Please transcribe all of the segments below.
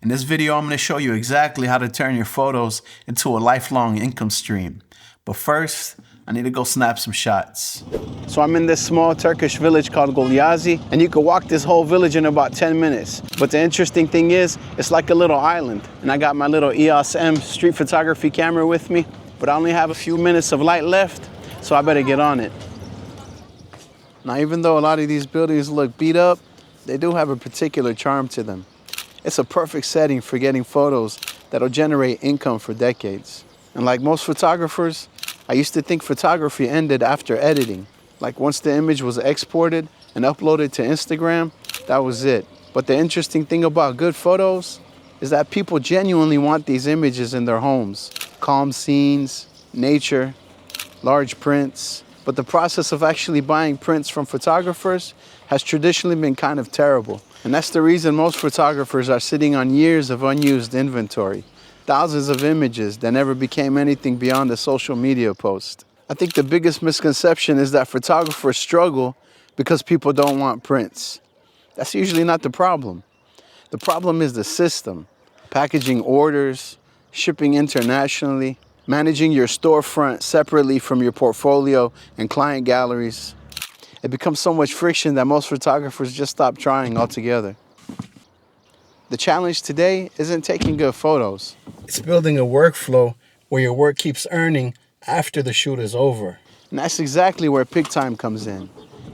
In this video, I'm going to show you exactly how to turn your photos into a lifelong income stream. But first, I need to go snap some shots. So I'm in this small Turkish village called Gulyazi, and you can walk this whole village in about 10 minutes. But the interesting thing is, it's like a little island. And I got my little EOS M street photography camera with me, but I only have a few minutes of light left, so I better get on it. Now, even though a lot of these buildings look beat up, they do have a particular charm to them. It's a perfect setting for getting photos that'll generate income for decades. And like most photographers, I used to think photography ended after editing. Like once the image was exported and uploaded to Instagram, that was it. But the interesting thing about good photos is that people genuinely want these images in their homes. Calm scenes, nature, large prints. But the process of actually buying prints from photographers has traditionally been kind of terrible. And that's the reason most photographers are sitting on years of unused inventory. Thousands of images that never became anything beyond a social media post. I think the biggest misconception is that photographers struggle because people don't want prints. That's usually not the problem. The problem is the system. Packaging orders, shipping internationally, managing your storefront separately from your portfolio and client galleries. It becomes so much friction that most photographers just stop trying altogether. The challenge today isn't taking good photos. It's building a workflow where your work keeps earning after the shoot is over. And that's exactly where Pic-Time comes in.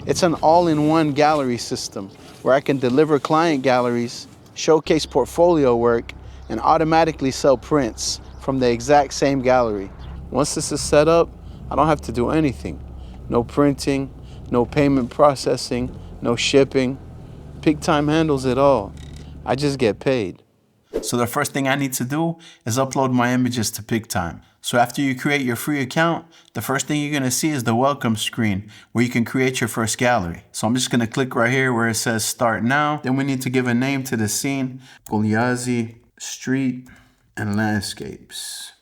It's an all-in-one gallery system where I can deliver client galleries, showcase portfolio work, and automatically sell prints from the exact same gallery. Once this is set up, I don't have to do anything. No printing, no payment processing, no shipping. Pic-Time handles it all. I just get paid. So the first thing I need to do is upload my images to Pic-Time. So after you create your free account, the first thing you're gonna see is the welcome screen where you can create your first gallery. So I'm just gonna click right here where it says start now. Then we need to give a name to the scene, Gulyazi Street and Landscapes.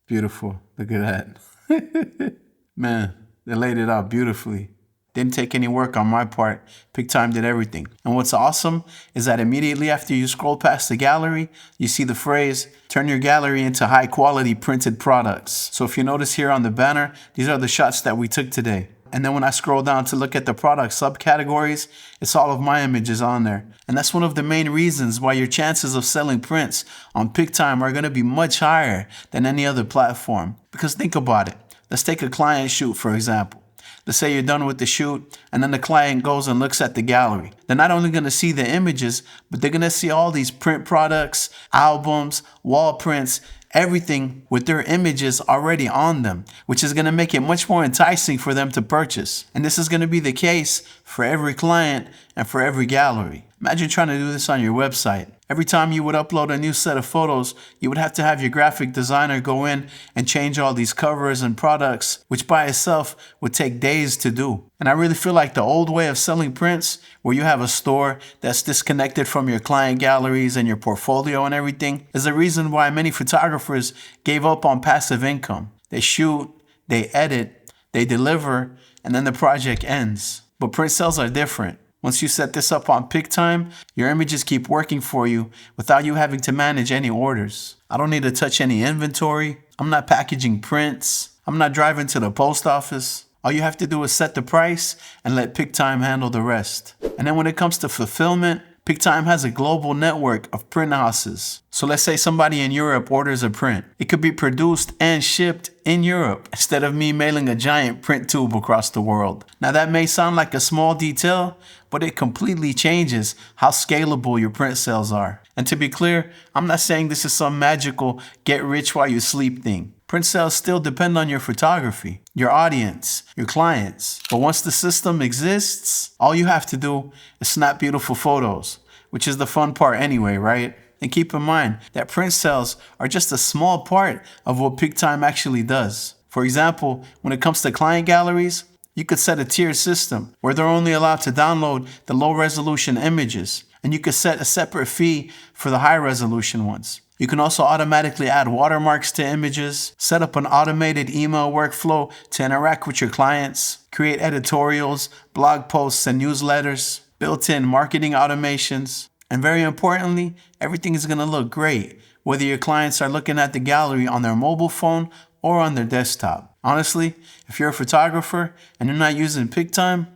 Beautiful, look at that. Man, they laid it out beautifully. Didn't take any work on my part. Pic-Time did everything. And what's awesome is that immediately after you scroll past the gallery, you see the phrase, turn your gallery into high quality printed products. So if you notice here on the banner, these are the shots that we took today. And then when I scroll down to look at the product subcategories, it's all of my images on there. And that's one of the main reasons why your chances of selling prints on Pic-Time are gonna be much higher than any other platform. Because think about it. Let's take a client shoot, for example. Let's say you're done with the shoot and then the client goes and looks at the gallery. They're not only gonna see the images, but they're gonna see all these print products, albums, wall prints, everything with their images already on them, which is gonna make it much more enticing for them to purchase. And this is gonna be the case for every client and for every gallery. Imagine trying to do this on your website. Every time you would upload a new set of photos, you would have to have your graphic designer go in and change all these covers and products, which by itself would take days to do. And I really feel like the old way of selling prints, where you have a store that's disconnected from your client galleries and your portfolio and everything, is the reason why many photographers gave up on passive income. They shoot, they edit, they deliver, and then the project ends. But print sales are different. Once you set this up on Pic-Time, your images keep working for you without you having to manage any orders. I don't need to touch any inventory. I'm not packaging prints. I'm not driving to the post office. All you have to do is set the price and let Pic-Time handle the rest. And then when it comes to fulfillment, Pic-Time has a global network of print houses. So let's say somebody in Europe orders a print. It could be produced and shipped in Europe instead of me mailing a giant print tube across the world. Now that may sound like a small detail, but it completely changes how scalable your print sales are. And to be clear, I'm not saying this is some magical get rich while you sleep thing. Print sales still depend on your photography, your audience, your clients. But once the system exists, all you have to do is snap beautiful photos, which is the fun part anyway, right? And keep in mind that print sales are just a small part of what Pic-Time actually does. For example, when it comes to client galleries, you could set a tiered system where they're only allowed to download the low resolution images, and you could set a separate fee for the high resolution ones. You can also automatically add watermarks to images, set up an automated email workflow to interact with your clients, create editorials, blog posts, and newsletters. built-in marketing automations, and very importantly, everything is going to look great, whether your clients are looking at the gallery on their mobile phone or on their desktop. Honestly, if you're a photographer and you're not using Pic-Time,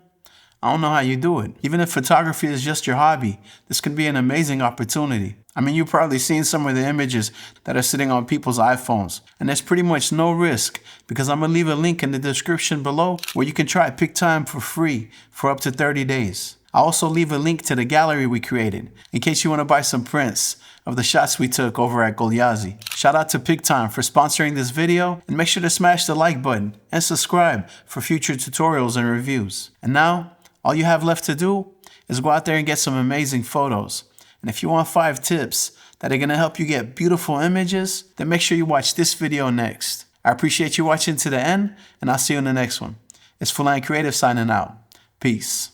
I don't know how you do it. Even if photography is just your hobby, this could be an amazing opportunity. I mean, you've probably seen some of the images that are sitting on people's iPhones, and there's pretty much no risk because I'm gonna leave a link in the description below where you can try Pic-Time for free for up to 30 days. I'll also leave a link to the gallery we created in case you want to buy some prints of the shots we took over at Goliazi. Shout out to Pic-Time for sponsoring this video, and make sure to smash the like button and subscribe for future tutorials and reviews. And now, all you have left to do is go out there and get some amazing photos. And if you want 5 tips that are going to help you get beautiful images, then make sure you watch this video next. I appreciate you watching to the end, and I'll see you in the next one. It's Full Line Creative signing out. Peace.